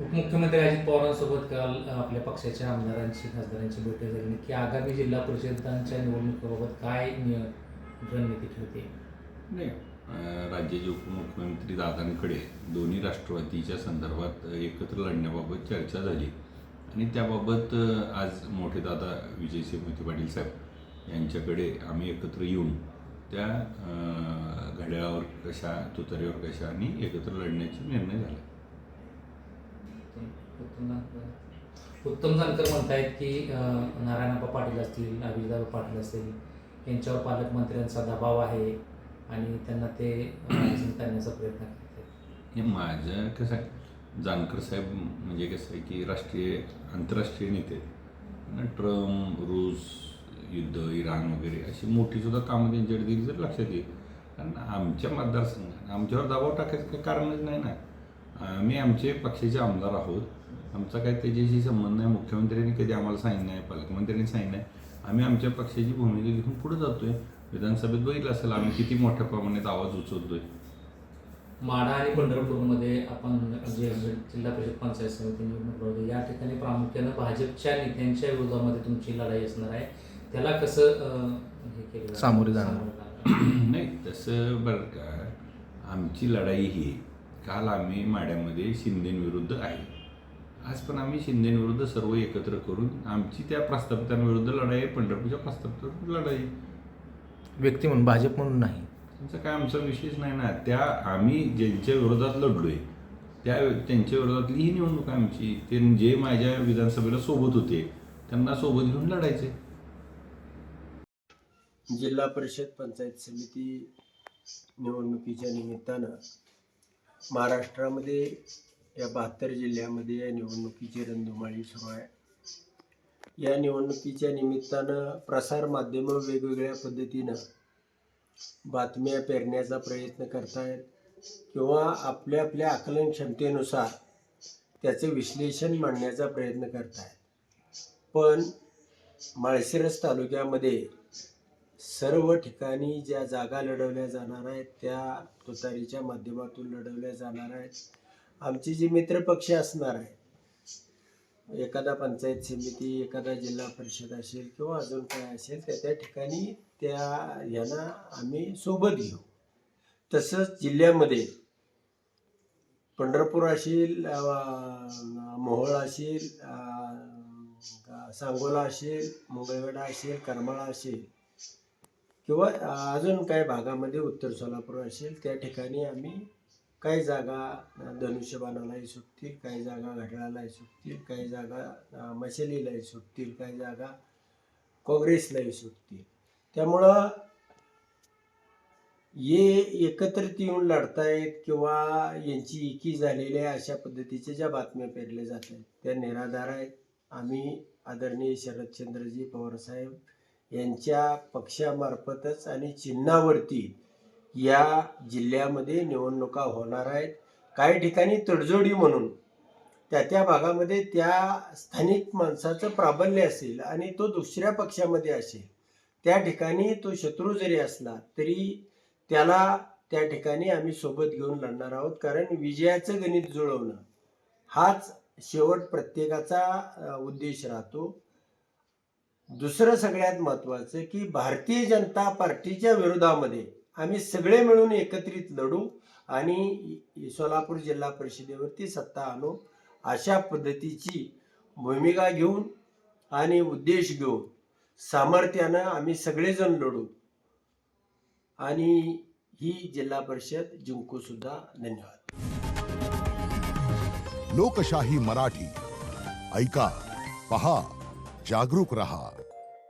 उपमुख्यमंत्री अजित पवारांसोबत काल आपल्या पक्षाच्या आमदारांची खासदारांची बैठक झाली की आगामी जिल्हा परिषदांच्या निवडणुकीबाबत काय रणनीती ठरते. नाही, राज्याचे उपमुख्यमंत्री दादांकडे दोन्ही राष्ट्रवादीच्या संदर्भात एकत्र लढण्याबाबत चर्चा झाली आणि त्याबाबत आज मोठे दादा विजयसिंह मोहिते पाटील साहेब यांच्याकडे आम्ही एकत्र येऊन त्या घड्याळावर कशा तुतारीवर कशा आणि एकत्र लढण्याचा निर्णय झाला. उत्तम जानकर म्हणतायत की नारायणप्पा पाटील असतील, अभिजितदादा पाटील असतील यांच्यावर पालकमंत्र्यांचा दबाव आहे आणि त्यांना ते करण्याचा प्रयत्न करतात. हे माझं कसं आहे, जानकर साहेब म्हणजे कसं आहे की आंतरराष्ट्रीय नेते ट्रम्प, रूस, युद्ध, इराण वगैरे अशी मोठीसुद्धा कामं त्यांच्याकडे दिली तर लक्षात येईल. कारण आमच्या मतदारसंघात आमच्यावर दबाव टाकायचं काही कारणच नाही ना. आम्ही आमचे पक्षाचे आमदार आहोत, आमचा काही त्याच्याशी संबंध नाही. मुख्यमंत्र्यांनी कधी आम्हाला सांगितलं नाही, पालकमंत्र्यांनी सांगितलं नाही. आम्ही आमच्या पक्षाची भूमिका घेऊन पुढे जातोय. विधानसभेत बघितलं असेल आम्ही किती मोठ्या प्रमाणात आवाज उचलतोय. माढा आणि पंढरपूरमध्ये आपण जे जिल्हा परिषद पंचायत समिती निवडणूक होती या ठिकाणी प्रामुख्यानं भाजपच्या नेत्यांच्या विरोधामध्ये तुमची लढाई असणार आहे. त्याला कसं हे केलं सामोरे जाणार? नाही तसं बरं का, आमची लढाई ही काल आम्ही माड्यामध्ये शिंदेविरुद्ध आहे. आज पण आम्ही शिंदेविरुद्ध सर्व एकत्र करून आमची त्या प्रस्थापितांविरुद्ध लढाई आहे, पंढरपूरच्या प्रस्थापितांविरुद्ध लढाई. व्यक्ती म्हणून, भाजप म्हणून नाही, त्यांचा काय आमचा विशेष नाही ना. त्या आम्ही ज्यांच्या विरोधात लढलोय त्यांच्या विरोधातली ही निवडणूक आहे आमची. ते जे माझ्या विधानसभेला सोबत होते त्यांना सोबत घेऊन लढायचे. जिल्हा परिषद पंचायत समिती निवडणुकीच्या निमित्तानं महाराष्ट्रामध्ये या 72 जिल्ह्यामध्ये या निवडणुकीची रणधुमाळी सुरू आहे. या निवडणुकीच्या निमित्तानं प्रसारमाध्यमं वेगवेगळ्या पद्धतीनं बातम्या पेरण्याचा प्रयत्न करतायत किंवा आपल्या आपल्या आकलन क्षमतेनुसार त्याचं विश्लेषण मांडण्याचा प्रयत्न करतायत. पण माळशिरस तालुक्यामध्ये सर्व ठिकाणी ज्या जागा लढवल्या जाणार आहेत त्या तुतारीच्या माध्यमातून लढवल्या जाणार आहेत. आमची जी मित्रपक्ष असणार आहे, एखादा पंचायत समिती, एखादा जिल्हा परिषद असेल किंवा अजून काय असेल त्या ठिकाणी यांना आम्ही सोबत घेऊ. तसंच जिल्ह्यामध्ये पंढरपूर असेल, मोहोळ असेल, सांगोला असेल, मंगळवेढा असेल, करमाळा असेल किंवा अजून काही भागामध्ये उत्तर सोलापूर असेल त्या ठिकाणी आम्ही काही जागा धनुष्यबाणालाही सुटतील, काही जागा घड्याळालाही सुटतील, काही जागा मशालीलाही सुटतील, काही जागा काँग्रेसलाही सुटतील. त्यामुळं ये एकत्रित येऊन लढतायत किंवा यांची एकी झालेली आहे अशा पद्धतीच्या ज्या बातम्या पेरल्या जात आहेत त्या निराधार आहेत. आम्ही आदरणीय शरदचंद्रजी पवारसाहेब यांच्या पक्षामार्फतच आणि चिन्हावरती या जिल्ह्यामध्ये निवडणुका होणार आहेत. काही ठिकाणी तडजोडी म्हणून त्या भागामध्ये त्या स्थानिक माणसाचं प्राबल्य असेल आणि तो दुसऱ्या पक्षामध्ये असेल, त्या ठिकाणी तो शत्रू जरी असला तरी त्याला त्या ठिकाणी आम्ही सोबत घेऊन लढणार आहोत. कारण विजयाचं गणित जुळवणं हाच शेवट प्रत्येकाचा उद्देश राहतो. दुसरं सगळ्यात महत्त्वाचं की भारतीय जनता पार्टीच्या विरोधामध्ये आम्ही सगळे मिळून एकत्रित लढू आणि सोलापूर जिल्हा परिषदेवरती सत्ता आणू अशा पद्धतीची भूमिका घेऊन आणि उद्देश घेऊन सामर्थ्यानं आम्ही सगळेजण लढू आणि ही जिल्हा परिषद जिंकू सुद्धा. धन्यवाद. लोकशाही मराठी ऐका, पहा, जागरूक रहा.